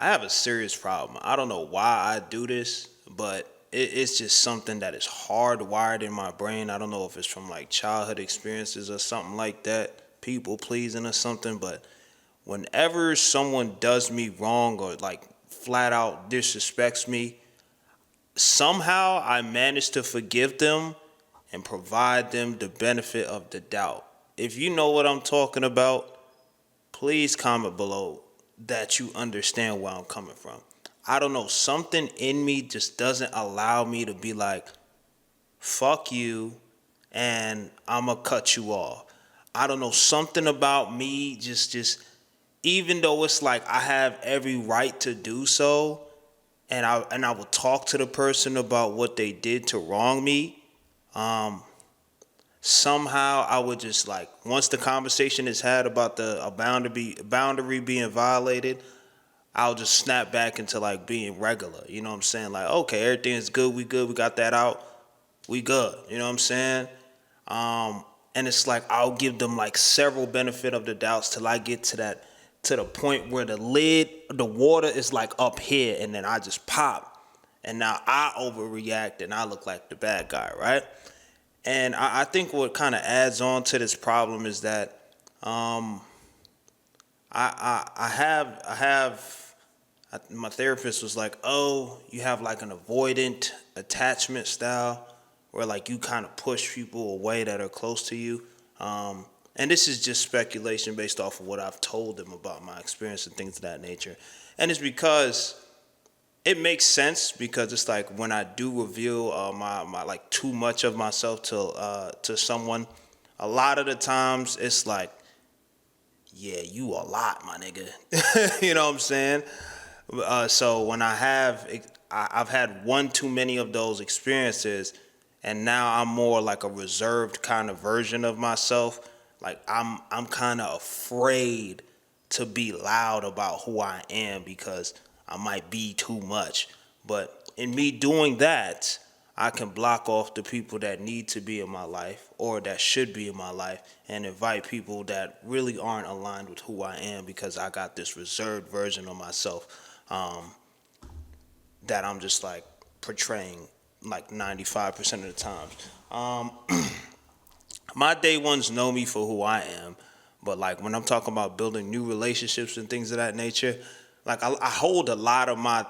I have a serious problem. I don't know why I do this, but it's just something that is hardwired in my brain. I don't know if it's from like childhood experiences or something like that, people pleasing or something, but whenever someone does me wrong or like flat out disrespects me, somehow I manage to forgive them and provide them the benefit of the doubt. If you know what I'm talking about, please comment below that you understand where I'm coming from. I don't know, something in me just doesn't allow me to be like, fuck you, and I'ma cut you off. I don't know, something about me just even though it's like I have every right to do so, and I will talk to the person about what they did to wrong me. Um, Somehow I would just like once the conversation is had about the a boundary being violated, I'll just snap back into like being regular. You know what I'm saying? Like, okay, everything's good, we got that out, we good. You know what I'm saying? And it's like I'll give them like several benefit of the doubts till I get to the point where the water is like up here, and then I just pop, and now I overreact and I look like the bad guy, right? And I think what kind of adds on to this problem is that um, my therapist was like, oh, you have like an avoidant attachment style where like you kind of push people away that are close to you. And this is just speculation based off of what I've told them about my experience and things of that nature. And it's because it makes sense because it's like when I do reveal my like too much of myself to someone, a lot of the times it's like, yeah, you a lot, my nigga. You know what I'm saying? So when I've had one too many of those experiences, and now I'm more like a reserved kind of version of myself. Like I'm kind of afraid to be loud about who I am because I might be too much. But in me doing that, I can block off the people that need to be in my life or that should be in my life and invite people that really aren't aligned with who I am because I got this reserved version of myself that I'm just like portraying like 95% of the times. My day ones know me for who I am, but like when I'm talking about building new relationships and things of that nature, like I hold a lot of my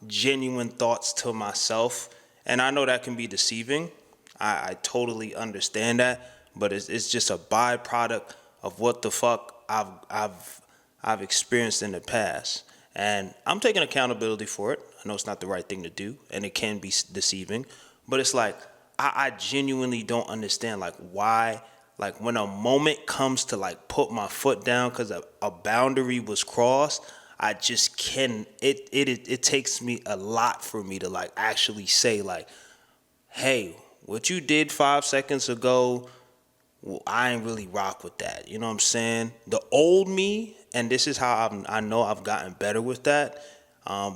genuine thoughts to myself, and I know that can be deceiving. I totally understand that, but it's just a byproduct of what the fuck I've experienced in the past, and I'm taking accountability for it. I know it's not the right thing to do, and it can be deceiving, but it's like I genuinely don't understand like why. Like when a moment comes to like put my foot down because a boundary was crossed, I just can. It takes me a lot for me to like actually say like, hey, what you did 5 seconds ago, well, I ain't really rock with that. You know what I'm saying? The old me, and this is how I know I've gotten better with that.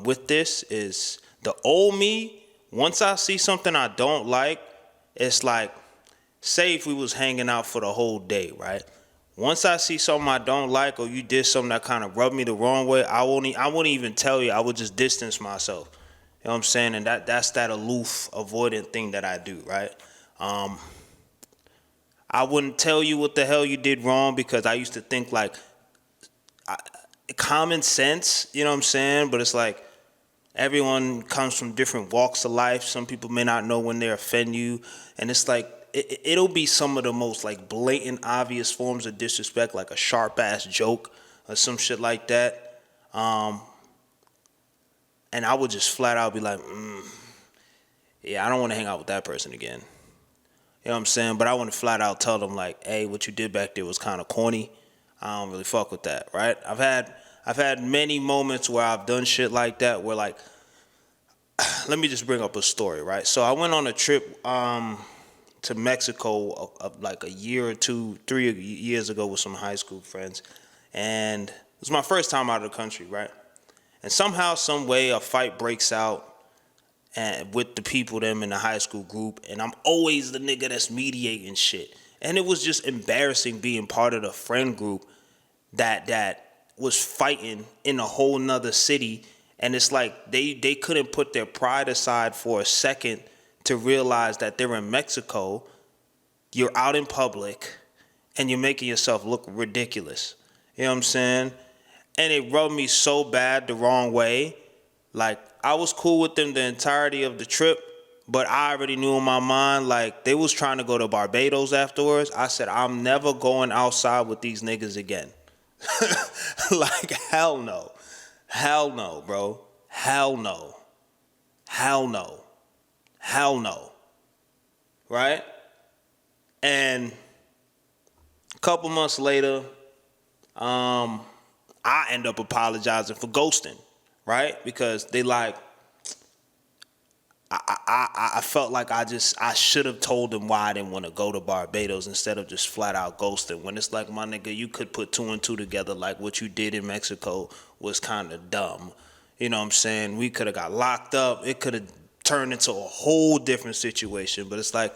With this is the old me. Once I see something I don't like, it's like, say if we was hanging out for the whole day, right? Once I see something I don't like or you did something that kind of rubbed me the wrong way, I wouldn't even tell you. I would just distance myself. You know what I'm saying? And that's that aloof, avoidant thing that I do, right? Um, I wouldn't tell you what the hell you did wrong because I used to think like common sense, you know what I'm saying? But it's like everyone comes from different walks of life. Some people may not know when they offend you. And it's like, it'll be some of the most like blatant, obvious forms of disrespect, like a sharp ass joke or some shit like that. And I would just flat out be like, yeah, I don't want to hang out with that person again. You know what I'm saying? But I want to flat out tell them like, hey, what you did back there was kind of corny. I don't really fuck with that, right? I've had many moments where I've done shit like that where like, let me just bring up a story, right? So I went on a trip to Mexico like a year or two, 3 years ago with some high school friends. And it was my first time out of the country, right? And somehow, some way, a fight breaks out and with the people them in the high school group, and I'm always the nigga that's mediating shit. And it was just embarrassing being part of the friend group that was fighting in a whole nother city, And it's like they couldn't put their pride aside for a second to realize that they're in Mexico, you're out in public, and you're making yourself look ridiculous. You know what I'm saying? And it rubbed me so bad the wrong way. Like, I was cool with them the entirety of the trip, but I already knew in my mind, like, they was trying to go to Barbados afterwards. I said, I'm never going outside with these niggas again. Like, hell no. Hell no, bro. Hell no. Hell no. Hell no. Right? And a couple months later, I end up apologizing for ghosting, right? Because they like, I felt like I should have told them why I didn't want to go to Barbados instead of just flat out ghosting. When it's like, my nigga, you could put two and two together. Like, what you did in Mexico was kind of dumb. You know what I'm saying? We could have got locked up. It could have turned into a whole different situation. But it's like,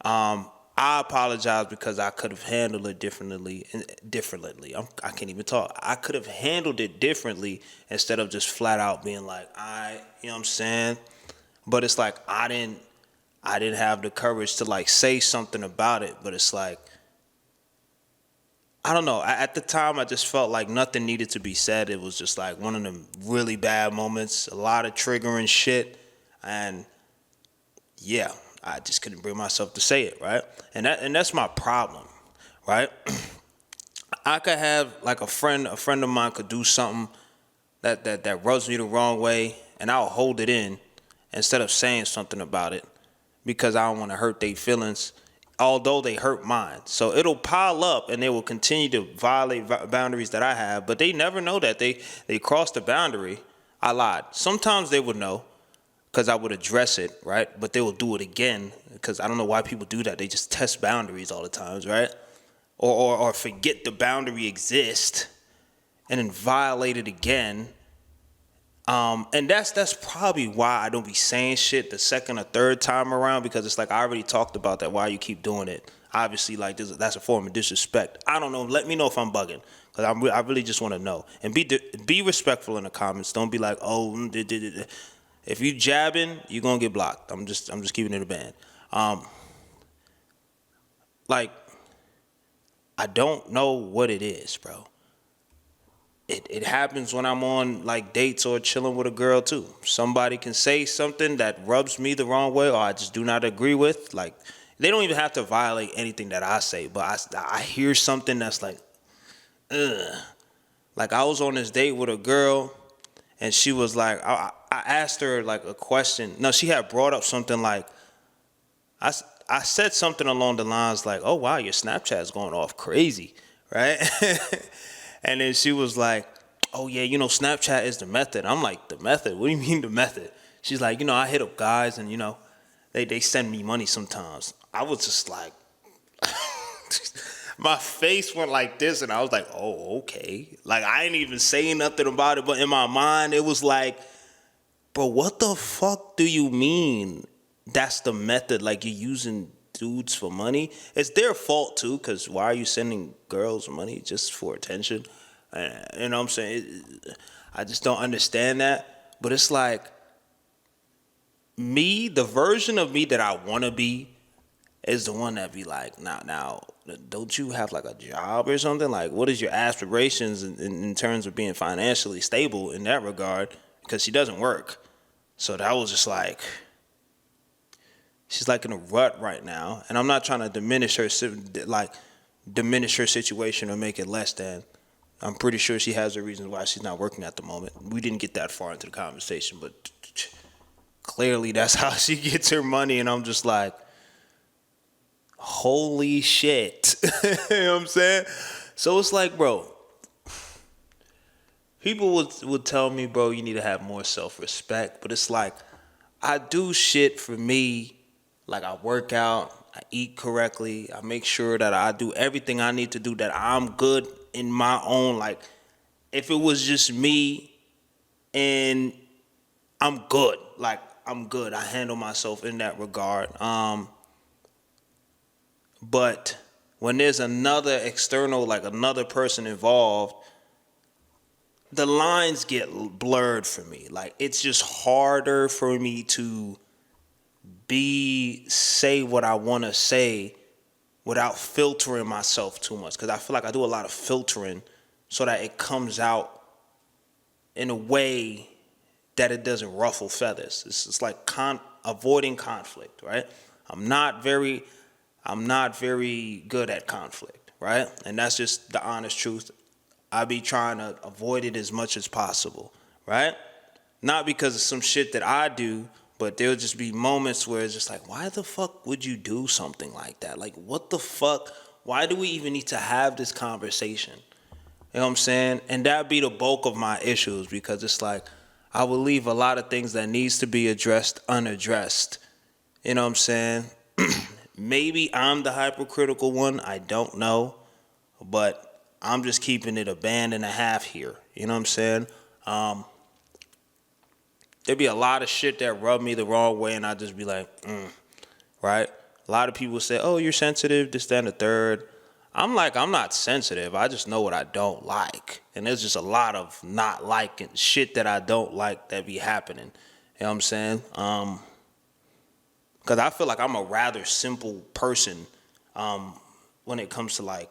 I apologize because I could have handled it differently. I can't even talk. I could have handled it differently instead of just flat out being like, you know what I'm saying? But it's like, I didn't have the courage to like say something about it. But it's like, I don't know. At the time, I just felt like nothing needed to be said. It was just like one of them really bad moments, a lot of triggering shit. And yeah, I just couldn't bring myself to say it, right? And that's my problem, right? I could have like a friend of mine could do something that rubs me the wrong way, and I'll hold it in instead of saying something about it because I don't want to hurt their feelings, although they hurt mine. So it'll pile up, and they will continue to violate boundaries that I have, but they never know that they crossed the boundary. I lied. Sometimes they would know, because I would address it, right? But they will do it again, because I don't know why people do that. They just test boundaries all the times, right? Or forget the boundary exists and then violate it again. And that's probably why I don't be saying shit the second or third time around, because it's like, I already talked about that. Why you keep doing it? Obviously, like, that's a form of disrespect. I don't know. Let me know if I'm bugging, because I really just want to know. And be respectful in the comments. Don't be like, oh, if you jabbing, you're gonna get blocked. I'm just keeping it a band. Like, I don't know what it is, bro. It happens when I'm on like dates or chilling with a girl too. Somebody can say something that rubs me the wrong way, or I just do not agree with. Like, they don't even have to violate anything that I say, but I hear something that's like, ugh. Like, I was on this date with a girl, and she was like, I asked her like a question. No, she had brought up something like, I said something along the lines like, oh wow, your Snapchat's going off crazy, right? And then she was like, oh yeah, Snapchat is the method. I'm like, the method? What do you mean the method? She's like, I hit up guys, and they send me money sometimes. I was just like, my face went like this, and I was like, oh, okay. Like, I ain't even saying nothing about it, but in my mind, it was like, bro, what the fuck do you mean that's the method? Like, you're using dudes for money? It's their fault, too, because why are you sending girls money just for attention? You know what I'm saying? I just don't understand that. But it's like, me, the version of me that I want to be is the one that be like, now, don't you have like a job or something? Like, what is your aspirations in terms of being financially stable in that regard? Because she doesn't work. So that was just like, she's like in a rut right now. And I'm not trying to diminish her situation or make it less than. I'm pretty sure she has her reasons why she's not working at the moment. We didn't get that far into the conversation, but clearly that's how she gets her money. And I'm just like, holy shit. You know what I'm saying? So it's like, bro, people would tell me, bro, you need to have more self-respect. But it's like, I do shit for me. Like, I work out, I eat correctly, I make sure that I do everything I need to do, that I'm good in my own. Like, if it was just me, and I'm good. Like, I'm good. I handle myself in that regard. But when there's another external, like another person involved, the lines get blurred for me. Like, it's just harder for me to say what I want to say without filtering myself too much, because I feel like I do a lot of filtering so that it comes out in a way that it doesn't ruffle feathers. It's like avoiding conflict, right? I'm not very good at conflict, right? And that's just the honest truth. I be trying to avoid it as much as possible, right? Not because of some shit that I do, but there'll just be moments where it's just like, why the fuck would you do something like that? Like, what the fuck? Why do we even need to have this conversation? You know what I'm saying? And that'd be the bulk of my issues, because it's like, I will leave a lot of things that needs to be addressed unaddressed. You know what I'm saying? Maybe I'm the hypercritical one. I don't know. But I'm just keeping it a band and a half here. You know what I'm saying? There'd be a lot of shit that rub me the wrong way, and I'd just be like, right? A lot of people say, oh, you're sensitive, this, that, and the third. I'm like, I'm not sensitive. I just know what I don't like. And there's just a lot of not liking shit that I don't like that be happening. You know what I'm saying? Because I feel like I'm a rather simple person when it comes to like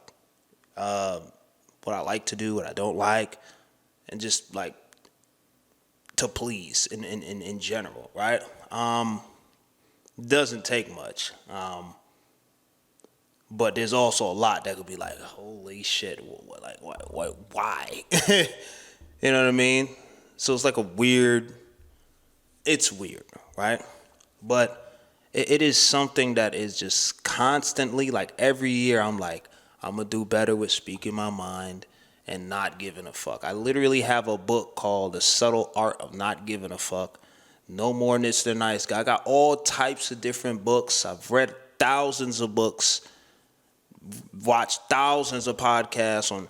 what I like to do, what I don't like, and just like to please in general, right? Doesn't take much. But there's also a lot that could be like, holy shit, like, why? You know what I mean? So it's like it's weird, right? But it is something that is just constantly, like every year I'm like, I'm going to do better with speaking my mind and not giving a fuck. I literally have a book called The Subtle Art of Not Giving a Fuck. No More Nits Than Nice Guy. I got all types of different books. I've read thousands of books, watched thousands of podcasts on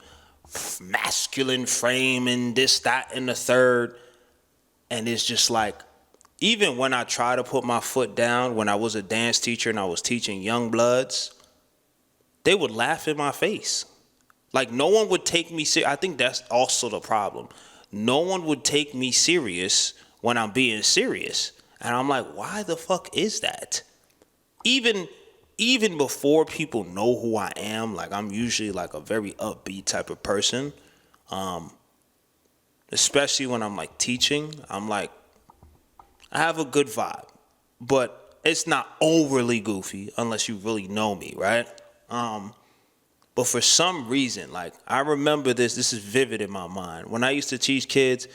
masculine framing, this, that, and the third. And it's just like, even when I try to put my foot down, when I was a dance teacher and I was teaching young bloods, they would laugh in my face. Like, no one would take me serious. I think that's also the problem. No one would take me serious when I'm being serious. And I'm like, why the fuck is that? Even before people know who I am, like, I'm usually like a very upbeat type of person. Especially when I'm like teaching, I'm like, I have a good vibe, but it's not overly goofy unless you really know me, right? But for some reason, like, I remember this is vivid in my mind. When I used to teach kids,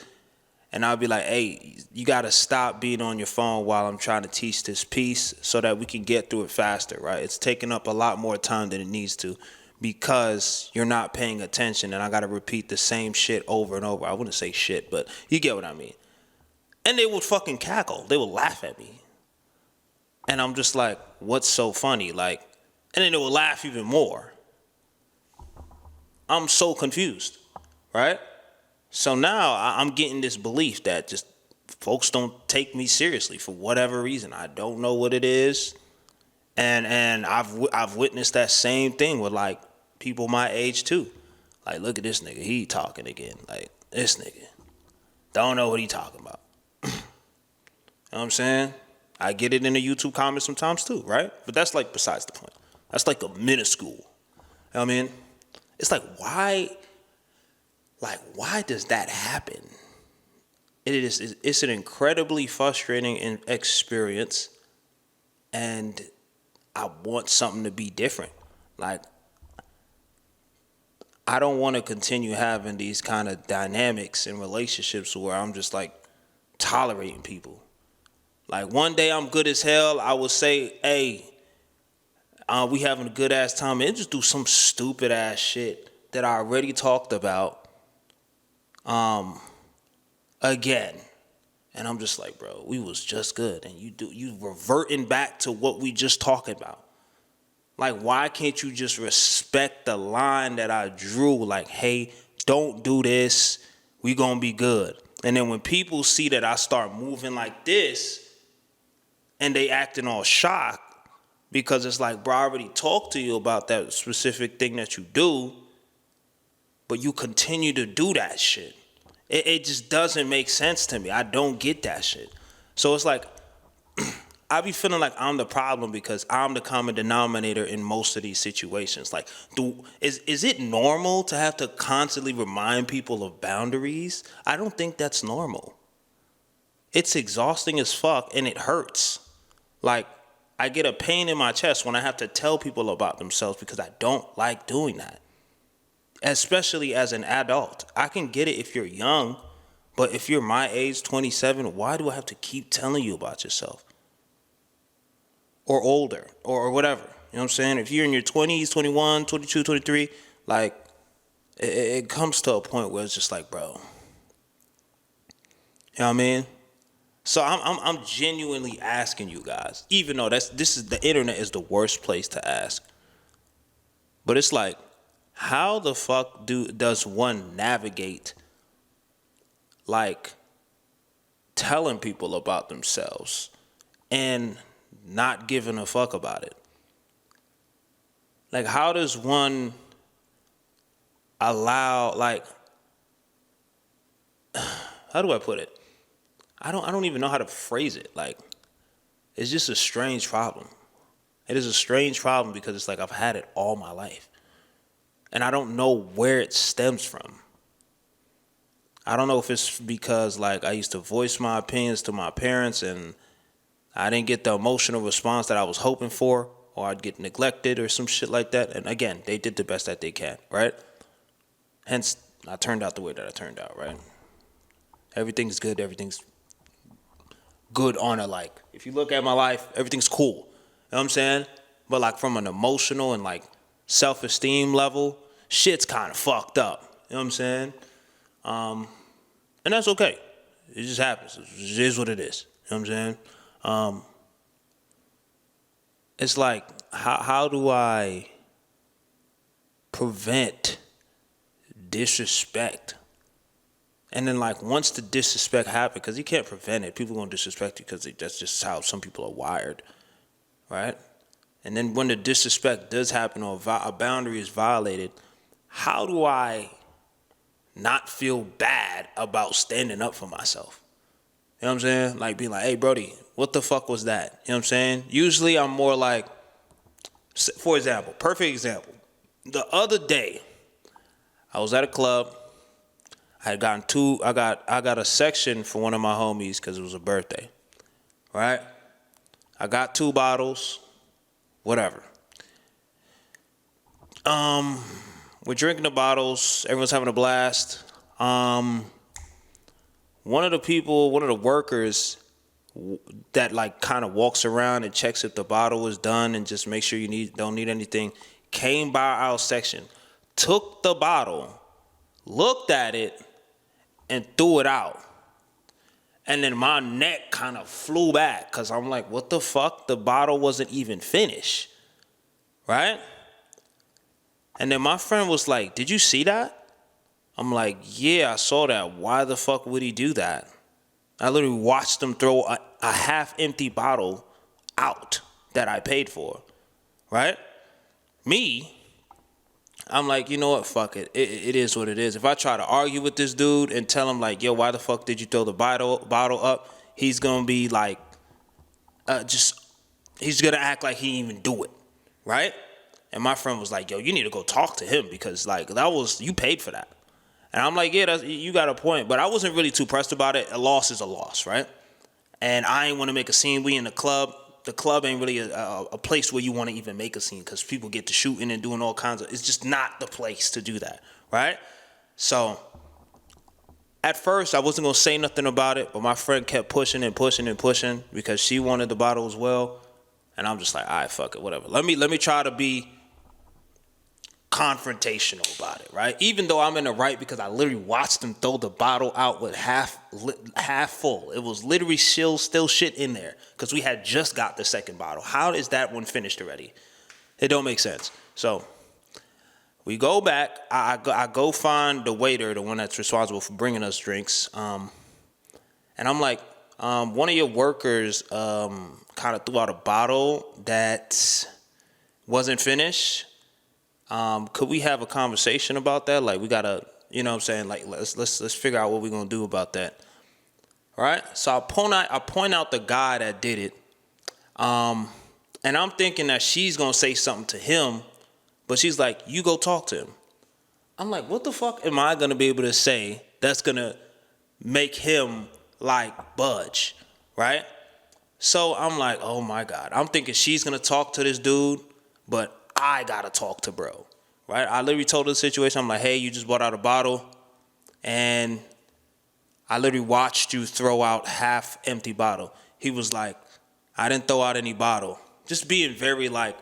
and I'd be like, hey, you got to stop being on your phone while I'm trying to teach this piece so that we can get through it faster, right? It's taking up a lot more time than it needs to because you're not paying attention, and I got to repeat the same shit over and over. I wouldn't say shit, but you get what I mean. And they would fucking cackle. They would laugh at me. And I'm just like, what's so funny? Like, and then they would laugh even more. I'm so confused, right? So now I'm getting this belief that just folks don't take me seriously for whatever reason. I don't know what it is. And I've witnessed that same thing with like people my age too. Like, look at this nigga, he talking again. Like, this nigga don't know what he talking about. You know what I'm saying? I get it in the YouTube comments sometimes too, right? But that's like besides the point. That's like a minuscule. You know what I mean? It's like, why does that happen? It's an incredibly frustrating experience, and I want something to be different. Like, I don't want to continue having these kind of dynamics in relationships where I'm just like tolerating people. Like, one day I'm good as hell, I will say, hey, we having a good ass time, and just do some stupid ass shit that I already talked about again. And I'm just like, bro, we was just good, and you reverting back to what we just talking about. Like, why can't you just respect the line that I drew? Like, hey, don't do this, we gonna be good. And then when people see that I start moving like this, and they acting all shocked, because it's like, bro, I already talked to you about that specific thing that you do, but you continue to do that shit. It just doesn't make sense to me. I don't get that shit. So it's like I be feeling like I'm the problem because I'm the common denominator in most of these situations. Like, is it normal to have to constantly remind people of boundaries? I don't think that's normal. It's exhausting as fuck and it hurts. Like, I get a pain in my chest when I have to tell people about themselves because I don't like doing that. Especially as an adult. I can get it if you're young, but if you're my age, 27, why do I have to keep telling you about yourself? Or older, or whatever. You know what I'm saying? If you're in your 20s, 21, 22, 23, like, it comes to a point where it's just like, bro. You know what I mean? So I'm genuinely asking you guys, even though the internet is the worst place to ask. But it's like, how the fuck does one navigate like telling people about themselves and not giving a fuck about it? Like, how does one allow, like, how do I put it? I don't even know how to phrase it. Like, it's just a strange problem. It is a strange problem because it's like I've had it all my life. And I don't know where it stems from. I don't know if it's because, like, I used to voice my opinions to my parents and I didn't get the emotional response that I was hoping for, or I'd get neglected or some shit like that. And again, they did the best that they can, right? Hence, I turned out the way that I turned out, right? Everything's good. Everything's good on a, like, if you look at my life, everything's cool. You know what I'm saying? But like from an emotional and like self-esteem level, shit's kind of fucked up. You know what I'm saying? And that's okay. It just happens. It is what it is. You know what I'm saying? It's like, how do I prevent disrespect? And then, like, once the disrespect happens, because you can't prevent it, people gonna disrespect you because that's just how some people are wired, right? And then when the disrespect does happen or a boundary is violated, how do I not feel bad about standing up for myself? You know what I'm saying? Like, being like, hey, Brody, what the fuck was that? You know what I'm saying? Usually I'm more like, for example, perfect example. The other day, I was at a club. I got a section for one of my homies because it was a birthday, right? I got 2 bottles, whatever. We're drinking the bottles. Everyone's having a blast. One of the workers that like kind of walks around and checks if the bottle is done and just make sure don't need anything, came by our section, took the bottle, looked at it, and threw it out. And then my neck kind of flew back because I'm like, what the fuck? The bottle wasn't even finished, right? And then my friend was like, did you see that? I'm like, yeah, I saw that. Why the fuck would he do that? I literally watched him throw a half-empty bottle out that I paid for, right? Me, I'm like, you know what? Fuck it. It is what it is. If I try to argue with this dude and tell him like, yo, why the fuck did you throw the bottle up? He's gonna be like, he's gonna act like he didn't even do it, right? And my friend was like, yo, you need to go talk to him because like you paid for that. And I'm like, yeah, you got a point. But I wasn't really too pressed about it. A loss is a loss, right? And I ain't want to make a scene. We in the club. The club ain't really a place where you want to even make a scene because people get to shooting and doing all kinds of. It's just not the place to do that, right? So at first I wasn't gonna say nothing about it, but my friend kept pushing and pushing and pushing because she wanted the bottle as well. And I'm just like, all right, fuck it, whatever. Let me try to be confrontational about it, right? Even though I'm in the right because I literally watched him throw the bottle out with half full. It was literally still shit in there because we had just got the second bottle. How is that one finished already? It don't make sense. So we go back. I go find the waiter, the one that's responsible for bringing us drinks. And I'm like, one of your workers kind of threw out a bottle that wasn't finished. Could we have a conversation about that? Like, we gotta, You know what I'm saying? Like let's figure out what we're gonna do about that. All right. So I point out the guy that did it. And I'm thinking that she's gonna say something to him, but she's like, you go talk to him. I'm like, what the fuck am I gonna be able to say that's gonna make him like budge, right? So I'm like, oh my God. I'm thinking she's gonna talk to this dude, but I gotta talk to bro, right? I literally told her the situation. I'm like, hey, you just bought out a bottle, and I literally watched you throw out half empty bottle. He was like, I didn't throw out any bottle. Just being very like,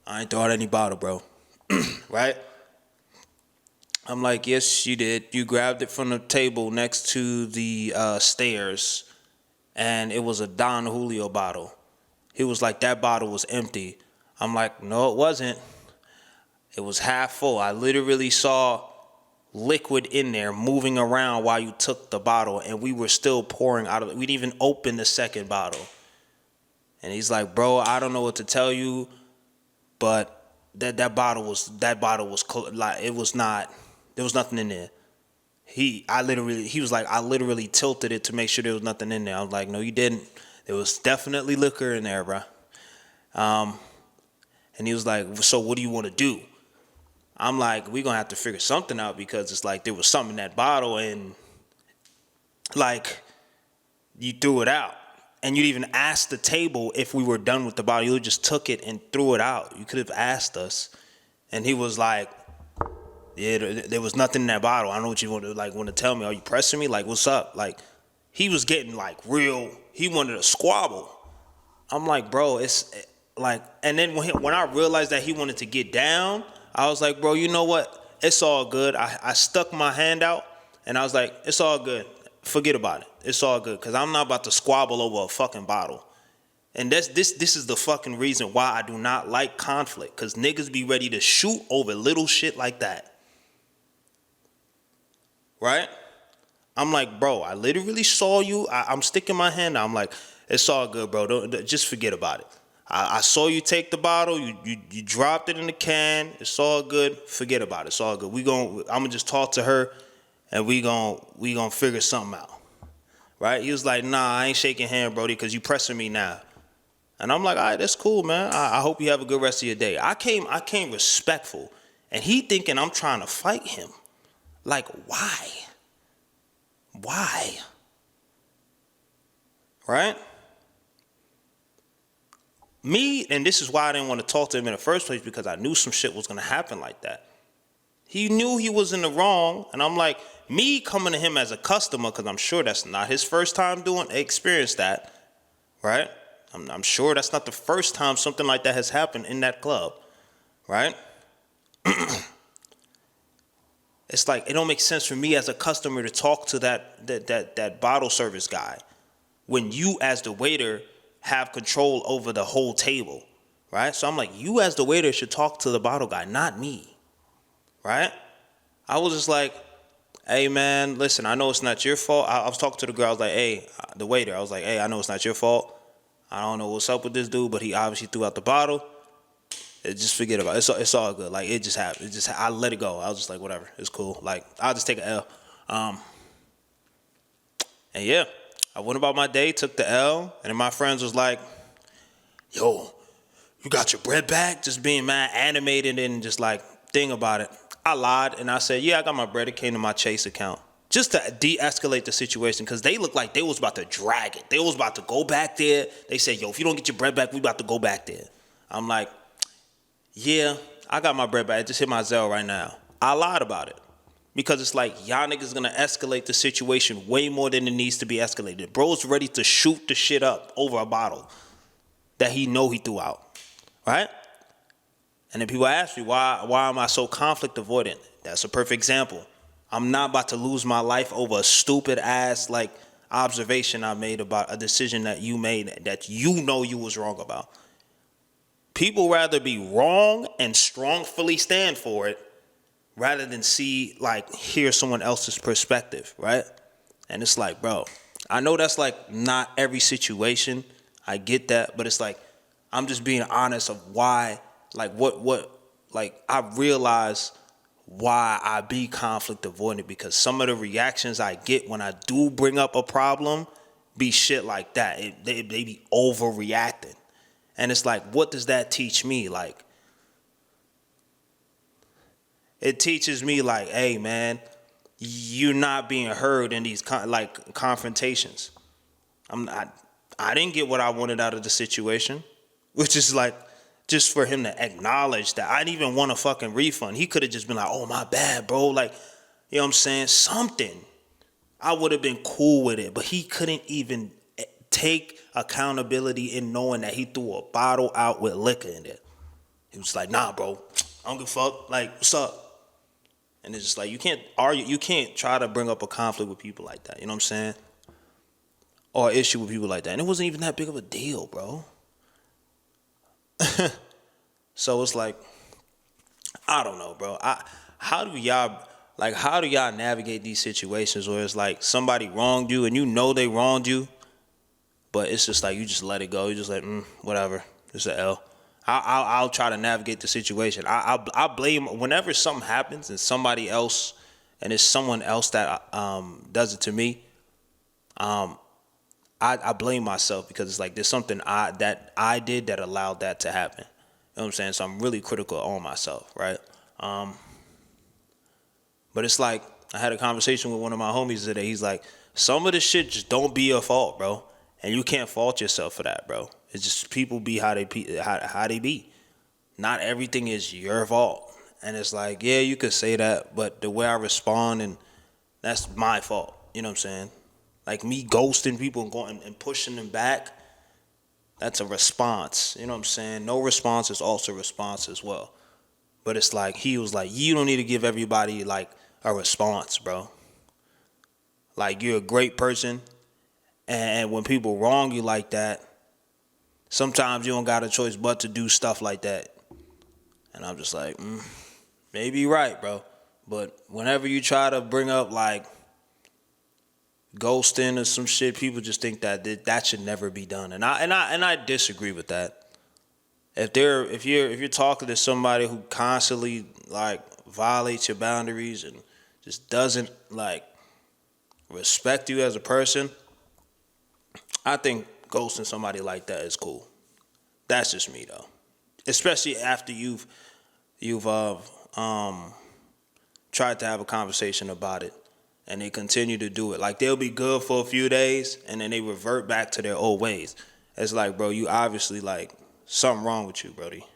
I ain't throw out any bottle, bro. Right? I'm like, yes, you did. You grabbed it from the table next to the stairs, and it was a Don Julio bottle. He was like, that bottle was empty. I'm like, no, it wasn't. It was half full. I literally saw liquid in there moving around while you took the bottle, and we were still pouring out of it. We didn't even open the second bottle. And he's like, bro, I don't know what to tell you, but that bottle was like, it was not, there was nothing in there. He was like, I literally tilted it to make sure there was nothing in there. I was like, no, you didn't. There was definitely liquor in there, bro. And he was like, so what do you want to do? I'm like, we're going to have to figure something out, because it's like there was something in that bottle, and like you threw it out. And you even asked the table if we were done with the bottle. You just took it and threw it out. You could have asked us. And he was like, yeah, there was nothing in that bottle. I don't know what you want to tell me. Are you pressing me? Like, what's up? Like, he was getting like real. He wanted to squabble. I'm like, bro, it's like, and then when I realized that he wanted to get down, I was like, bro, you know what? It's all good. I stuck my hand out, and I was like, it's all good. Forget about it. It's all good, because I'm not about to squabble over a fucking bottle. And this is the fucking reason why I do not like conflict, because niggas be ready to shoot over little shit like that. Right? I'm like, bro, I literally saw you. I'm sticking my hand out. I'm like, it's all good, bro. Don't just forget about it. I saw you take the bottle. You dropped it in the can. It's all good. Forget about it. It's all good. I'm gonna just talk to her, and we gonna figure something out. Right? He was like, nah, I ain't shaking hand, Brody, because you pressing me now. And I'm like, all right, that's cool, man. I hope you have a good rest of your day. I came respectful, and he thinking I'm trying to fight him. Like, why? Why? Right? Me, and this is why I didn't want to talk to him in the first place, because I knew some shit was going to happen like that. He knew he was in the wrong, and I'm like, me coming to him as a customer, because I'm sure that's not his first time experienced that, right? I'm sure that's not the first time something like that has happened in that club, right? It's like, it don't make sense for me as a customer to talk to that bottle service guy when you as the waiter have control over the whole table, right? So I'm like, you as the waiter should talk to the bottle guy, not me, right? I was just like, hey, man, listen, I know it's not your fault. I was talking to the girl. I was like, hey, the waiter. I was like, hey, I know it's not your fault. I don't know what's up with this dude, but he obviously threw out the bottle. Just forget about it. It's all good. Like, it just happened. I let it go. I was just like, whatever. It's cool. Like, I'll just take an L. And yeah, I went about my day, took the L, and then my friends was like, yo, you got your bread back? Just being mad, animated, and just like, thing about it. I lied, and I said, yeah, I got my bread. It came to my Chase account. Just to de-escalate the situation, because they looked like they was about to drag it. They was about to go back there. They said, yo, if you don't get your bread back, we about to go back there. I'm like, yeah, I got my bread back. It just hit my Zelle right now. I lied about it. Because it's like, y'all niggas gonna escalate the situation way more than it needs to be escalated. Bro's ready to shoot the shit up over a bottle that he know he threw out. Right? And then people ask me, why am I so conflict avoidant? That's a perfect example. I'm not about to lose my life over a stupid ass like observation I made about a decision that you made that you know you was wrong about. People rather be wrong and strongly stand for it rather than hear someone else's perspective, right? And it's like, bro, I know that's like not every situation. I get that, but it's like, I'm just being honest of why, like what I realize why I be conflict avoidant, because some of the reactions I get when I do bring up a problem be shit like that. They be overreacting. And it's like, what does that teach me? Like, it teaches me like, hey man, you're not being heard in these confrontations. I'm not. I didn't get what I wanted out of the situation, which is like just for him to acknowledge that I didn't even want a fucking refund. He could have just been like, "Oh my bad, bro." Like, you know what I'm saying? Something. I would have been cool with it, but he couldn't even take accountability in knowing that he threw a bottle out with liquor in it. He was like, "Nah, bro. I don't give a fuck. Like, what's up?" And it's just like, you can't argue, you can't try to bring up a conflict with people like that. You know what I'm saying? Or issue with people like that. And it wasn't even that big of a deal, bro. So it's like, I don't know, bro. How do y'all navigate these situations where it's like somebody wronged you and you know they wronged you, but it's just like you just let it go. You just like, whatever. It's an L. I'll try to navigate the situation. I blame whenever something happens and somebody else, and it's someone else that does it to me. I blame myself, because it's like there's something I did that allowed that to happen. You know what I'm saying? So I'm really critical on myself, right? But it's like I had a conversation with one of my homies today. He's like, some of the shit just don't be your fault, bro, and you can't fault yourself for that, bro. It's just people be how they be. Not everything is your fault, and it's like, yeah, you could say that, but the way I respond, and that's my fault. You know what I'm saying? Like me ghosting people and going and pushing them back, that's a response. You know what I'm saying? No response is also a response as well. But it's like, he was like, you don't need to give everybody like a response, bro. Like, you're a great person, and when people wrong you like that, sometimes you don't got a choice but to do stuff like that. And I'm just like, maybe you're right, bro. But whenever you try to bring up like ghosting or some shit, people just think that should never be done. And I disagree with that. If you're talking to somebody who constantly like violates your boundaries and just doesn't like respect you as a person, I think ghosting somebody like that is cool. That's just me though. Especially after you've tried to have a conversation about it and they continue to do it. Like, they'll be good for a few days and then they revert back to their old ways. It's like, bro, you obviously like something wrong with you, Brody. You know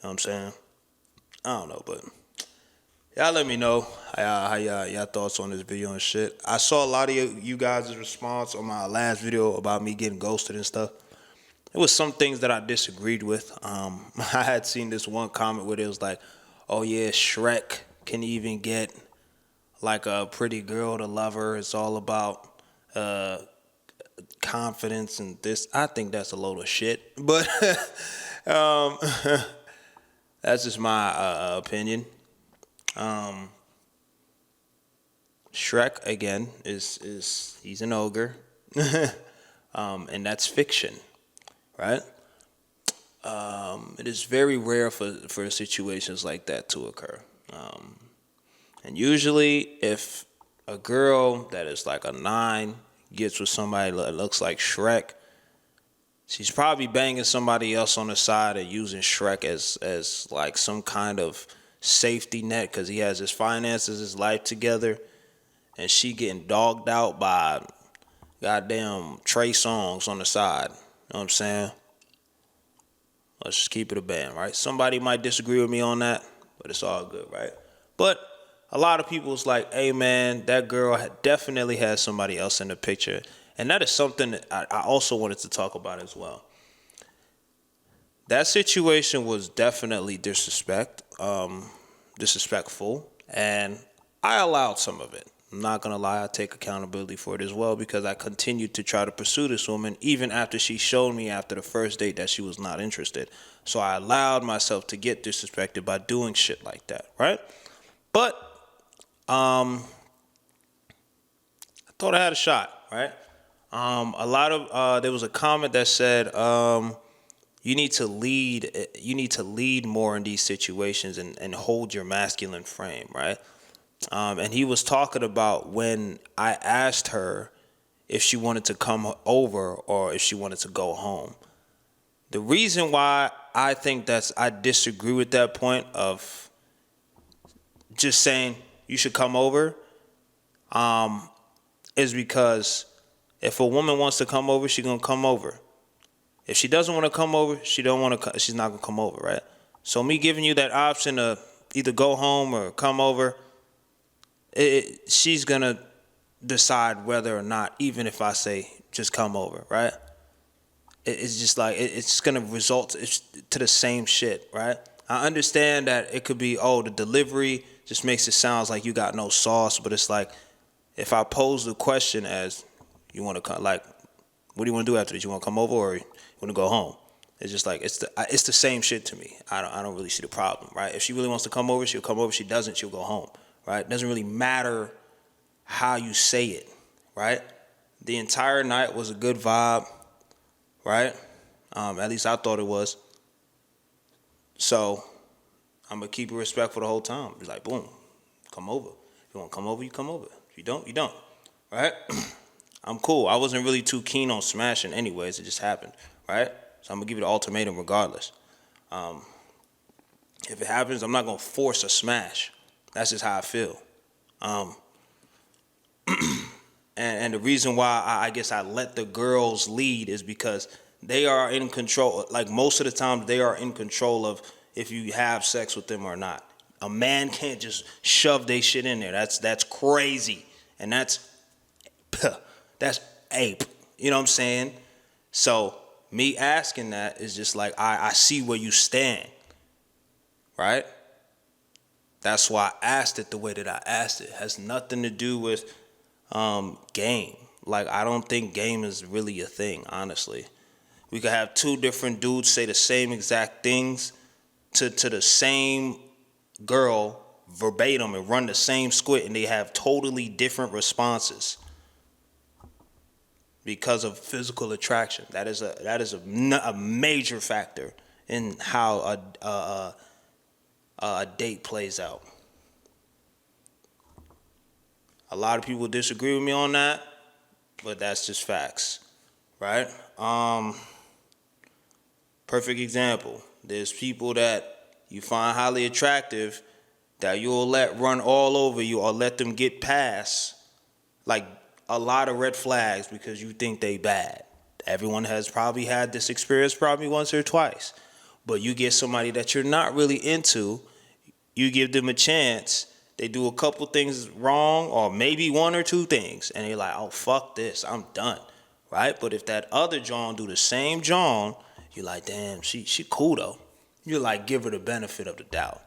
what I'm saying? I don't know, but y'all let me know how y'all thoughts on this video and shit. I saw a lot of you guys' response on my last video about me getting ghosted and stuff. There was some things that I disagreed with. I had seen this one comment where it was like, oh yeah, Shrek can even get like a pretty girl to love her. It's all about confidence and this. I think that's a load of shit. But um, that's just my opinion. Shrek again is he's an ogre, and that's fiction, right? It is very rare for situations like that to occur. And usually, if a girl that is like a 9 gets with somebody that looks like Shrek, she's probably banging somebody else on the side and using Shrek as like some kind of safety net, because he has his finances, his life together, and she getting dogged out by goddamn Trey Songz on the side. You know what I'm saying? Let's just keep it a band, right? Somebody might disagree with me on that, but it's all good, right? But a lot of people's like, hey man, that girl definitely has somebody else in the picture. And that is something that I also wanted to talk about as well. That situation was definitely disrespectful, and I allowed some of it. I'm not gonna lie, I take accountability for it as well, because I continued to try to pursue this woman even after she showed me after the first date that she was not interested. So I allowed myself to get disrespected by doing shit like that, right? But I thought I had a shot, right? A lot of there was a comment that said, you need to lead more in these situations and hold your masculine frame, right? And he was talking about when I asked her if she wanted to come over or if she wanted to go home. The reason why I disagree with that point of just saying you should come over, is because if a woman wants to come over, she's gonna come over. If she doesn't want to come over, she's not gonna come over, right? So me giving you that option to either go home or come over, she's gonna decide whether or not, even if I say just come over, right? It's just like it's gonna result to the same shit, right? I understand that it could be, the delivery just makes it sound like you got no sauce, but it's like if I pose the question as you want to come, like, what do you want to do after this? You want to come over or you want to go home? It's just like it's the same shit to me. I don't really see the problem, right? If she really wants to come over, she'll come over. If she doesn't, she'll go home, right? It doesn't really matter how you say it, right? The entire night was a good vibe, right? At least I thought it was. So I'm gonna keep it respectful the whole time. Be like, boom, come over. If you want to come over, you come over. If you don't, you don't, right? I'm cool. I wasn't really too keen on smashing anyways. It just happened, right? So I'm gonna give you the ultimatum regardless. If it happens, I'm not gonna force a smash. That's just how I feel. And the reason why I guess I let the girls lead is because they are in control. Like most of the time, they are in control of if you have sex with them or not. A man can't just shove they shit in there. That's crazy, and that's ape. You know what I'm saying? So me asking that is just like I see where you stand, right? That's why I asked it the way that I asked it. It has nothing to do with game. Like, I don't think game is really a thing, honestly. We could have two different dudes say the same exact things to the same girl verbatim and run the same squid, and they have totally different responses because of physical attraction. That is a major factor in how a date plays out. A lot of people disagree with me on that, but that's just facts, right? Perfect example. There's people that you find highly attractive that you'll let run all over you or let them get past, like, a lot of red flags because you think they bad. Everyone has probably had this experience probably once or twice. But you get somebody that you're not really into, you give them a chance, they do a couple things wrong or maybe one or two things, and you're like, oh, fuck this, I'm done, right? But if that other John do the same John, you're like, damn, she cool though. You like give her the benefit of the doubt.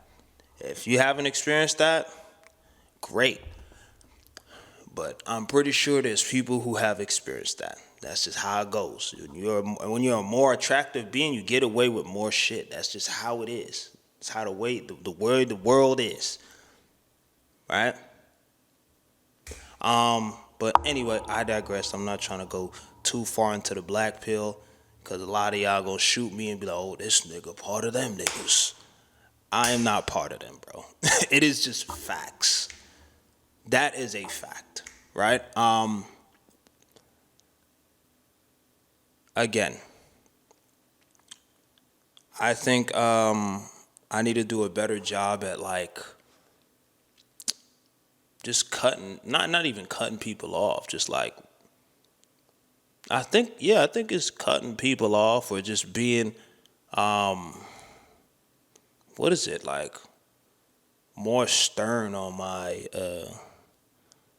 If you haven't experienced that, great. But I'm pretty sure there's people who have experienced that. That's just how it goes. When you're a more attractive being, you get away with more shit. That's just how it is. It's how the world is. Right? But anyway, I digress. I'm not trying to go too far into the black pill, because a lot of y'all gonna shoot me and be like, oh, this nigga part of them niggas. I am not part of them, bro. It is just facts. That is a fact, right? Again, I think I need to do a better job at, like, just cutting, not even cutting people off, just like, I think it's cutting people off or just being, what is it, like, more stern on my,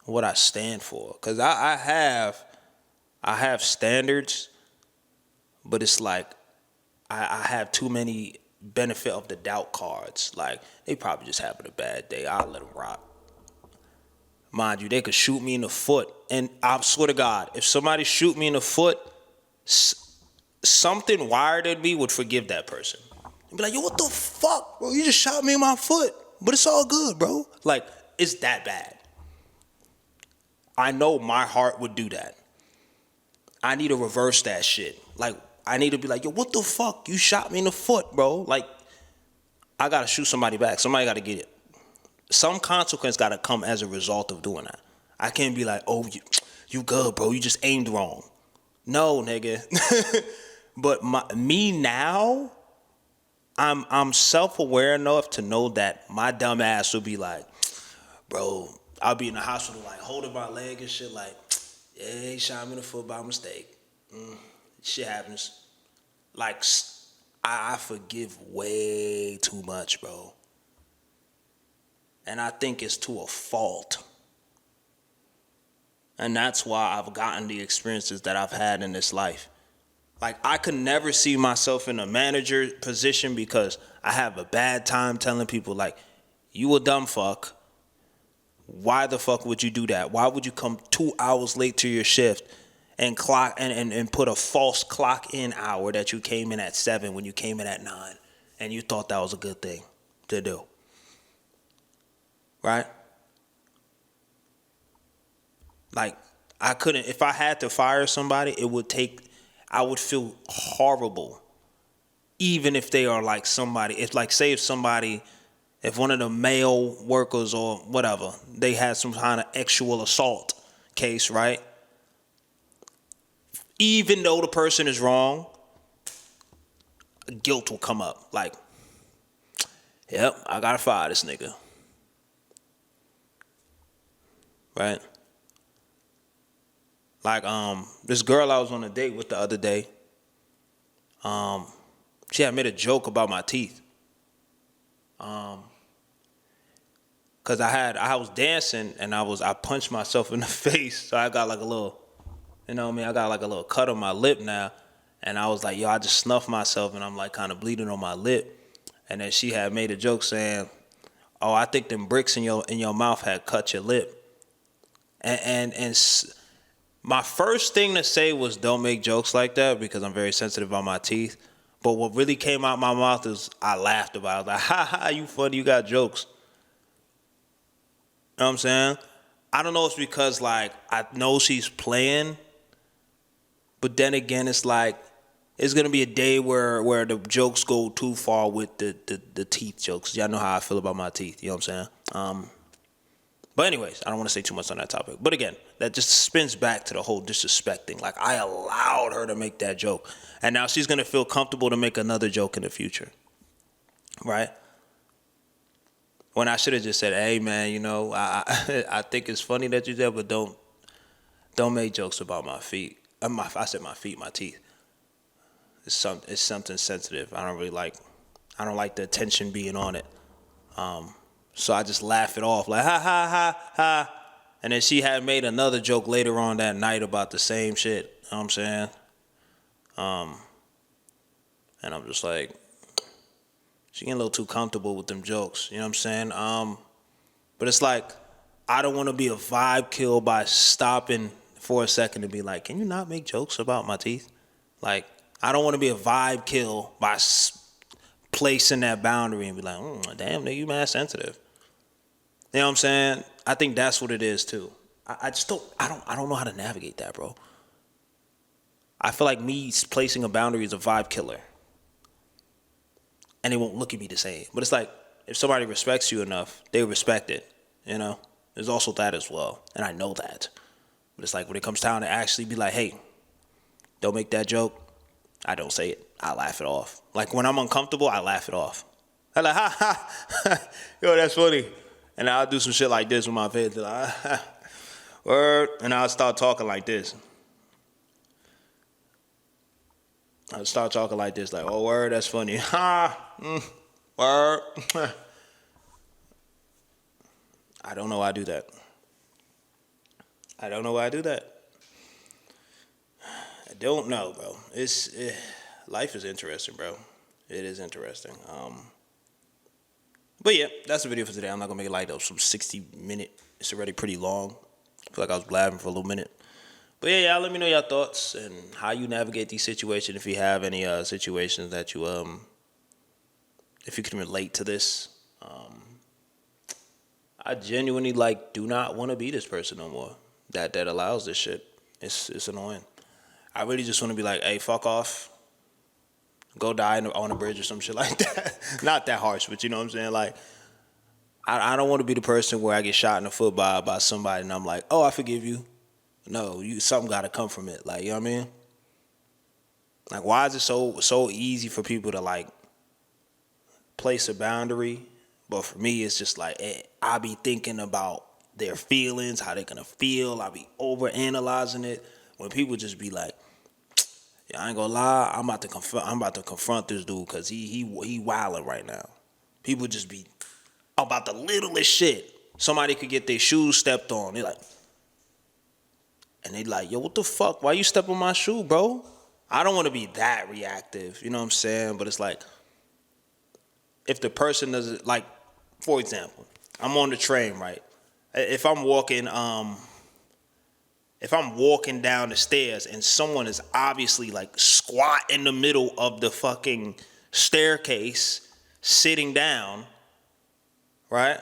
what I stand for. Because I have standards, but it's like, I have too many benefit of the doubt cards. Like, they probably just having a bad day. I'll let them rock. Mind you, they could shoot me in the foot. And I swear to God, if somebody shoot me in the foot, something wired in me would forgive that person. And be like, yo, what the fuck, bro? You just shot me in my foot. But it's all good, bro. Like, it's that bad. I know my heart would do that. I need to reverse that shit. Like, I need to be like, yo, what the fuck? You shot me in the foot, bro. Like, I gotta shoot somebody back. Somebody gotta get it. Some consequence gotta come as a result of doing that. I can't be like, oh, you good, bro. You just aimed wrong. No, nigga. But me now, I'm self-aware enough to know that my dumb ass will be like, bro, I'll be in the hospital like holding my leg and shit like, yeah, he shot me in the foot by mistake. Shit happens. Like, I forgive way too much, bro. And I think it's to a fault. And that's why I've gotten the experiences that I've had in this life. Like, I could never see myself in a manager position because I have a bad time telling people, like, you a dumb fuck. Why the fuck would you do that? Why would you come 2 hours late to your shift and clock and put a false clock in hour that you came in at 7 when you came in at 9 and you thought that was a good thing to do? Right? Like, I couldn't, if I had to fire somebody, I would feel horrible. Even if they are like somebody, if one of the male workers or whatever, they had some kind of sexual assault case, right? Even though the person is wrong, guilt will come up. Like, yep, I gotta fire this nigga. Right? Like, this girl I was on a date with the other day, she had made a joke about my teeth. Cause I was dancing and I punched myself in the face. So I got like a little, you know what I mean? I got like a little cut on my lip now. And I was like, yo, I just snuffed myself and I'm like kind of bleeding on my lip. And then she had made a joke saying, oh, I think them bricks in your mouth had cut your lip. And my first thing to say was don't make jokes like that because I'm very sensitive on my teeth. But what really came out my mouth is I laughed about it. I was like, ha ha, you funny, you got jokes. You know what I'm saying? I don't know if it's because like I know she's playing, but then again it's like it's gonna be a day where the jokes go too far with the teeth jokes. Y'all know how I feel about my teeth, you know what I'm saying? But anyways, I don't want to say too much on that topic. But again, that just spins back to the whole disrespecting. Like, I allowed her to make that joke. And now she's going to feel comfortable to make another joke in the future. Right? When I should have just said, hey, man, you know, I think it's funny that you did, but don't make jokes about my feet. I said my feet, my teeth. It's something sensitive. I don't like the attention being on it. So I just laugh it off like, ha, ha, ha, ha. And then she had made another joke later on that night about the same shit. You know what I'm saying? And I'm just like, she getting a little too comfortable with them jokes. You know what I'm saying? But it's like, I don't want to be a vibe kill by stopping for a second to be like, can you not make jokes about my teeth? Like, I don't want to be a vibe kill by placing that boundary and be like, damn, nigga, you mad sensitive. You know what I'm saying? I think that's what it is too. I don't know how to navigate that, bro. I feel like me placing a boundary is a vibe killer. And they won't look at me the same. But it's like, if somebody respects you enough, they respect it, you know? There's also that as well. And I know that. But it's like, when it comes down to actually be like, hey, don't make that joke, I don't say it. I laugh it off. Like, when I'm uncomfortable, I laugh it off. I'm like, ha, ha, yo, that's funny. And I'll do some shit like this with my face. Like, word. And I'll start talking like this. I'll start talking like this. Like, oh, word, that's funny. Ha, word. I don't know why I do that. I don't know, bro. Life is interesting, bro. It is interesting. But yeah, that's the video for today. I'm not gonna make it like some 60-minute. It's already pretty long. I feel like I was blabbing for a little minute. But yeah, y'all let me know your thoughts and how you navigate these situations. If you have any situations that you if you can relate to this. I genuinely do not want to be this person no more. That allows this shit. It's annoying. I really just want to be like, hey, fuck off. Go die on a bridge or some shit like that. Not that harsh, but you know what I'm saying? Like, I don't want to be the person where I get shot in the foot by somebody and I'm like, oh, I forgive you. No, something got to come from it. Like, you know what I mean? Like, why is it so easy for people to like place a boundary? But for me, it's just like I be thinking about their feelings, how they're gonna feel. I be over analyzing it. When people just be like, yeah, I ain't gonna lie, I'm about to confront this dude because he wilding right now. People just be about the littlest shit. Somebody could get their shoes stepped on. They like, yo, what the fuck? Why you step on my shoe, bro? I don't want to be that reactive, you know what I'm saying? But it's like, if the person doesn't, like, for example, I'm on the train, right? If I'm walking down the stairs and someone is obviously like squat in the middle of the fucking staircase, sitting down, right?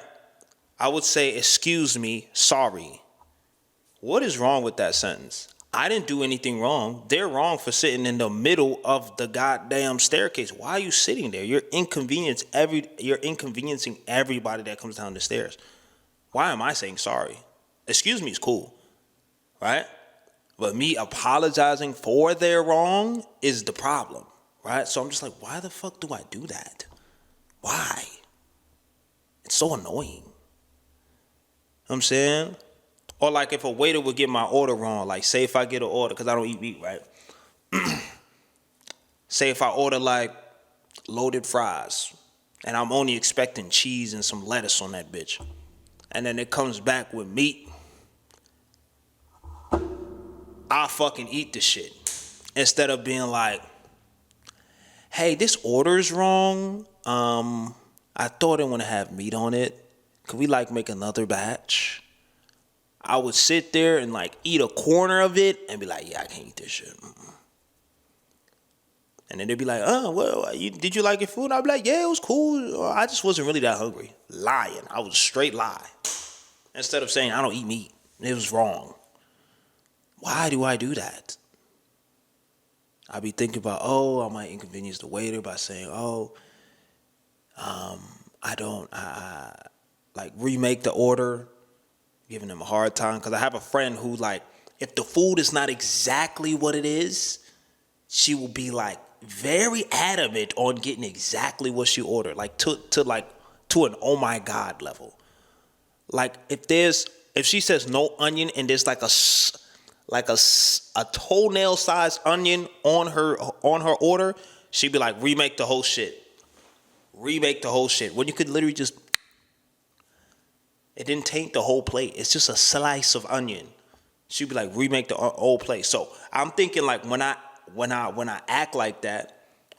I would say, excuse me, sorry. What is wrong with that sentence? I didn't do anything wrong. They're wrong for sitting in the middle of the goddamn staircase. Why are you sitting there? You're inconveniencing everybody that comes down the stairs. Why am I saying sorry? Excuse me is cool, right? But me apologizing for their wrong is the problem, right? So I'm just like, why the fuck do I do that? Why? It's so annoying. You know what I'm saying? Or like if a waiter would get my order wrong, like say if I get an order, because I don't eat meat, right? Say if I order like loaded fries and I'm only expecting cheese and some lettuce on that bitch. And then it comes back with meat. I'll fucking eat the shit. Instead of being like, hey, this order's wrong. I thought it want to have meat on it. Could we like make another batch? I would sit there and like eat a corner of it and be like, yeah, I can't eat this shit. And then they'd be like, oh, well, did you like your food? I'd be like, yeah, it was cool. I just wasn't really that hungry. Lying. I was straight lie. Instead of saying I don't eat meat. It was wrong. Why do I do that? I be thinking about, oh, I might inconvenience the waiter by saying, oh, I like remake the order, giving them a hard time. Because I have a friend who like, if the food is not exactly what it is, she will be like very adamant on getting exactly what she ordered. Like to an oh my God level. Like if she says no onion and there's like a toenail sized onion on her order, she'd be like, remake the whole shit. Remake the whole shit. When you could literally just, it didn't taint the whole plate. It's just a slice of onion. She'd be like, remake the whole plate. So I'm thinking like when I act like that,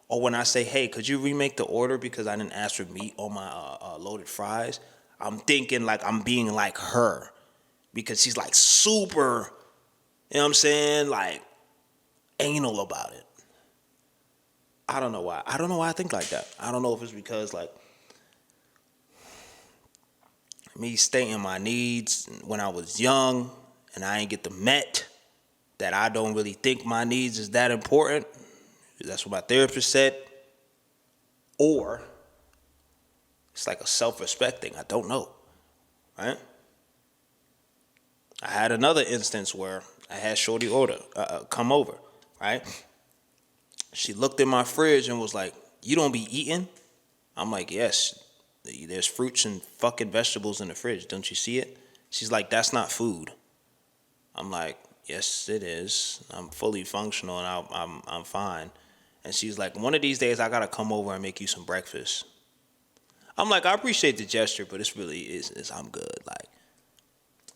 or when I say, hey, could you remake the order because I didn't ask for meat on my loaded fries? I'm thinking like I'm being like her because she's like super, you know what I'm saying? Like anal about it. I don't know why. I don't know why I think like that. I don't know if it's because like me stating my needs when I was young and I ain't get them met, that I don't really think my needs is that important. That's what my therapist said. Or it's like a self-respect thing. I don't know. Right? I had another instance where I had Shorty come over. Right? She looked in my fridge and was like, you don't be eating? I'm like, yes. There's fruits and fucking vegetables in the fridge. Don't you see it? She's like, that's not food. I'm like, yes, it is. I'm fully functional and I'm fine. And she's like, one of these days I gotta come over and make you some breakfast. I'm like, I appreciate the gesture, but it's really is I'm good. Like,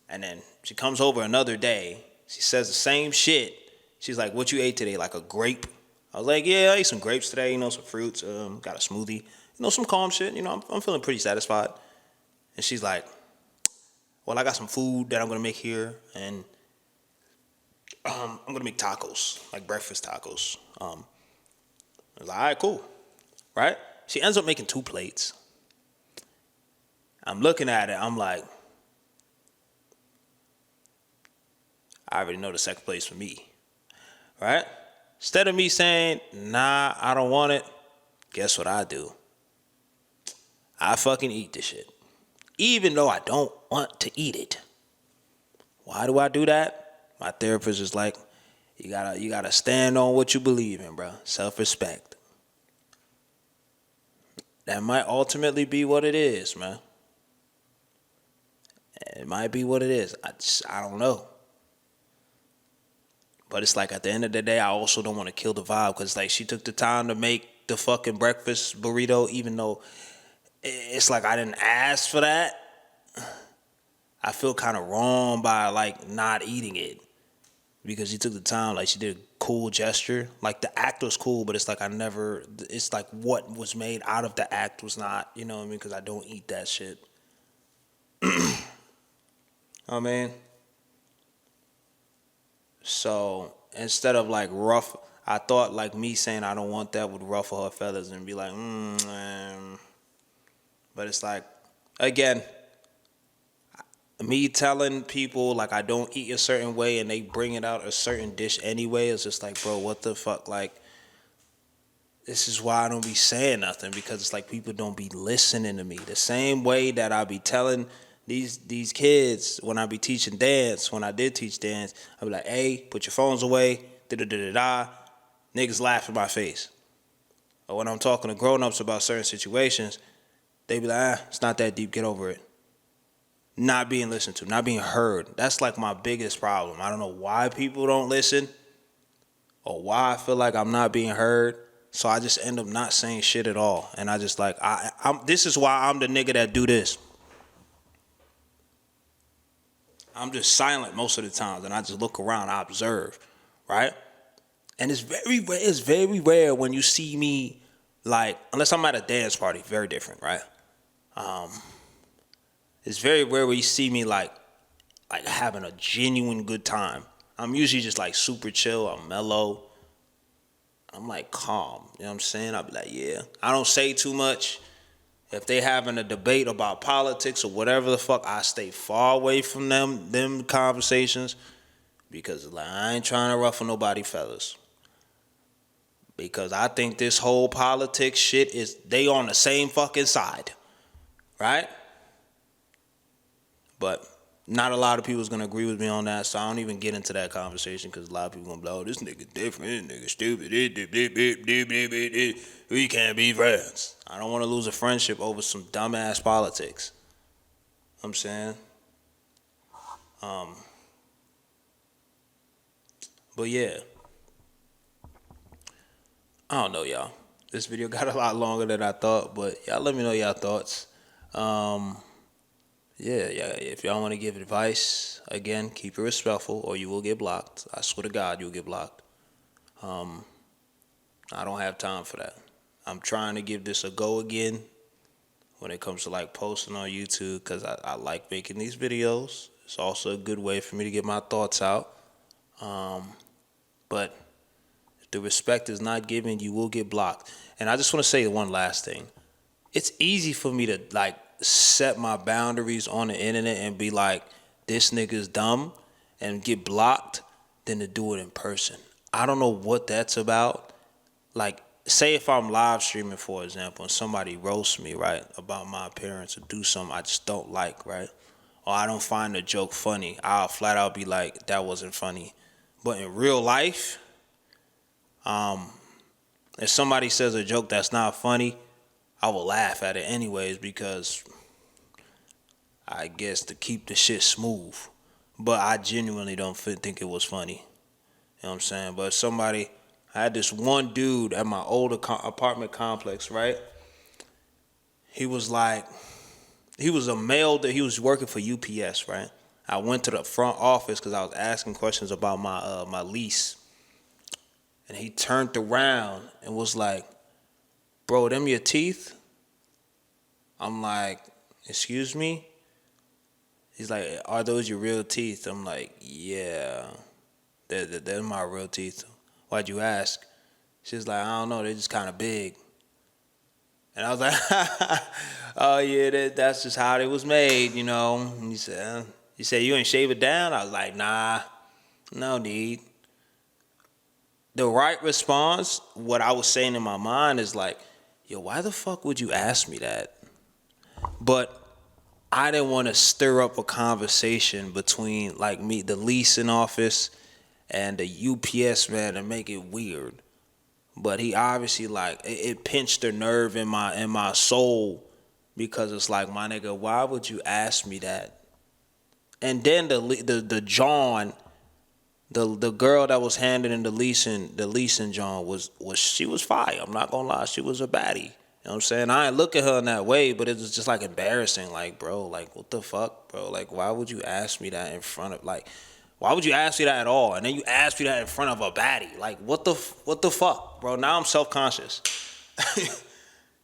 and then she comes over another day. She says the same shit. She's like, what you ate today? Like a grape? I was like, yeah, I ate some grapes today. Some fruits. Got a smoothie. Some calm shit. I'm feeling pretty satisfied. And she's like, well, I got some food that I'm gonna make here, and I'm gonna make tacos, like breakfast tacos. I was like, all right, cool, right? She ends up making 2 plates. I'm looking at it. I'm like, I already know the second plate's for me, right? Instead of me saying, nah, I don't want it, guess what I do? I fucking eat this shit. Even though I don't want to eat it. Why do I do that? My therapist is like, you gotta stand on what you believe in, bro. Self-respect. That might ultimately be what it is, man. It might be what it is. I don't know. But it's like at the end of the day, I also don't want to kill the vibe because like she took the time to make the fucking breakfast burrito, even though it's like I didn't ask for that. I feel kind of wrong by like not eating it because she took the time. Like she did a cool gesture. Like the act was cool, but it's like it's like what was made out of the act was not, you know what I mean? Because I don't eat that shit. I mean, so instead of like I thought like me saying I don't want that would ruffle her feathers and be like, but it's like, again, me telling people like I don't eat a certain way and they bring it out a certain dish anyway, it's just like, bro, what the fuck? Like, this is why I don't be saying nothing because it's like people don't be listening to me. The same way that I be telling these kids when I be teaching dance, when I did teach dance, I be like, hey, put your phones away, da-da-da-da-da. Niggas laugh in my face. Or when I'm talking to grown-ups about certain situations, they be like, it's not that deep, get over it. Not being listened to, not being heard. That's like my biggest problem. I don't know why people don't listen or why I feel like I'm not being heard. So I just end up not saying shit at all. And I just like, this is why I'm the nigga that do this. I'm just silent most of the times and I just look around, I observe, right? And it's very rare when you see me like, unless I'm at a dance party, very different, right? It's very rare where you see me like having a genuine good time. I'm usually just like super chill, I'm mellow. I'm like calm, you know what I'm saying? I'll be like, yeah. I don't say too much. If they having a debate about politics or whatever the fuck, I stay far away from them conversations because like I ain't trying to ruffle nobody feathers. Because I think this whole politics shit they on the same fucking side, right? But not a lot of people's gonna agree with me on that, so I don't even get into that conversation because a lot of people gonna be like, oh, this nigga different, this nigga stupid, we can't be friends. I don't want to lose a friendship over some dumbass politics. You know what I'm saying? But yeah, I don't know, y'all. This video got a lot longer than I thought, but y'all let me know y'all thoughts. Yeah, if y'all want to give advice, again, keep it respectful or you will get blocked. I swear to God, you'll get blocked. I don't have time for that. I'm trying to give this a go again when it comes to like posting on YouTube because I like making these videos. It's also a good way for me to get my thoughts out. But if the respect is not given, you will get blocked. And I just want to say one last thing. It's easy for me to like set my boundaries on the internet and be like, this nigga's dumb and get blocked than to do it in person. I don't know what that's about. Like, say if I'm live streaming, for example, and somebody roasts me, right, about my appearance or do something I just don't like, right? Or I don't find the joke funny, I'll flat out be like, that wasn't funny. But in real life, if somebody says a joke that's not funny, I will laugh at it anyways because I guess to keep the shit smooth. But I genuinely don't think it was funny. You know what I'm saying? But I had this one dude at my old apartment complex, right? He was like, he was a male that he was working for UPS, right? I went to the front office because I was asking questions about my lease. And he turned around and was like, bro, them your teeth? I'm like, excuse me? He's like, are those your real teeth? I'm like, yeah, they're my real teeth. Why'd you ask? She's like, I don't know, they're just kind of big. And I was like, oh yeah, that's just how it was made, you know. And he said, you ain't shave it down? I was like, nah, no need. the right response, what I was saying in my mind is like, yo, why the fuck would you ask me that? But I didn't want to stir up a conversation between like me, the leasing office, and the UPS man and make it weird. But he obviously like it pinched a nerve in my soul because it's like, my nigga, why would you ask me that? And then the John, the girl that was handling the leasing John was she was fire. I'm not gonna lie, she was a baddie. You know what I'm saying? I ain't look at her in that way, but it was just like embarrassing. Like, bro, like what the fuck, bro? Like, why would you ask me that in front of like? Why would you ask me that at all? And then you ask me that in front of a baddie. Like, what the fuck, bro? Now I'm self conscious.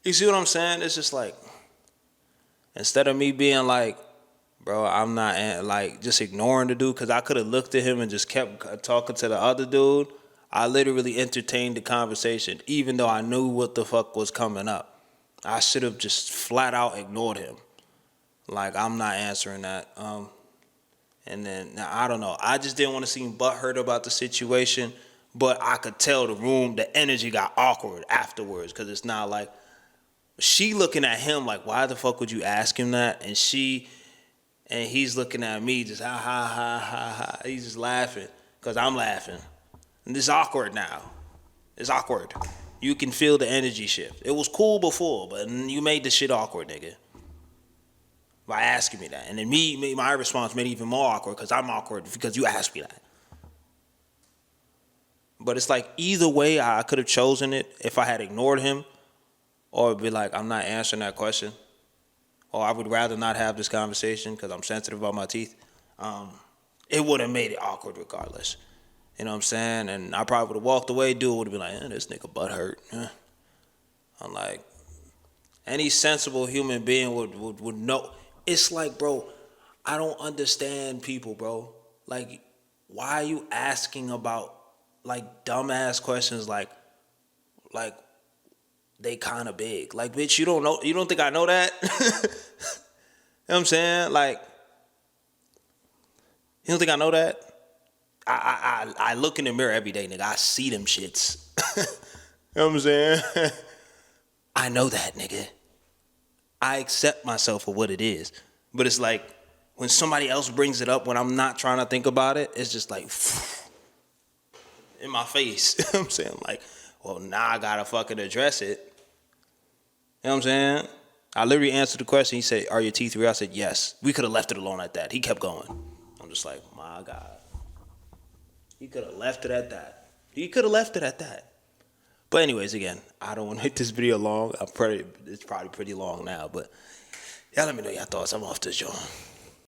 You see what I'm saying? It's just like, instead of me being like, bro, I'm not like just ignoring the dude, because I could have looked at him and just kept talking to the other dude. I literally entertained the conversation, even though I knew what the fuck was coming up. I should have just flat out ignored him. Like, I'm not answering that. And then, now, I don't know. I just didn't want to seem butthurt about the situation, but I could tell the energy got awkward afterwards, because it's not like, she looking at him like, why the fuck would you ask him that? And he's looking at me just ha ha ha ha ha. He's just laughing because I'm laughing. And it's awkward now. It's awkward. You can feel the energy shift. It was cool before, but you made the shit awkward, nigga, by asking me that. And then my response made it even more awkward because I'm awkward because you asked me that. But it's like, either way, I could have chosen it if I had ignored him, or be like, I'm not answering that question, or I would rather not have this conversation because I'm sensitive about my teeth. It would have made it awkward regardless. You know what I'm saying? And I probably would have walked away. Dude would have been like, this nigga butt hurt. I'm like, any sensible human being would know. It's like, bro, I don't understand people, bro. Like, why are you asking about like dumbass questions like they kind of big? Like, bitch, you don't know, you don't think I know that? You know what I'm saying? Like, you don't think I know that? I look in the mirror every day, nigga. I see them shits. You know what I'm saying? I know that, nigga. I accept myself for what it is. But it's like, when somebody else brings it up when I'm not trying to think about it, it's just like in my face. You know what I'm saying? Like, well, now I gotta fucking address it. You know what I'm saying? I literally answered the question. He said, are your teeth real? I said, yes. We could have left it alone at that. He kept going. I'm just like, my God. He could have left it at that. He could have left it at that. But anyways, again, I don't want to make this video long. It's probably pretty long now. But y'all let me know your thoughts. I'm off this joint.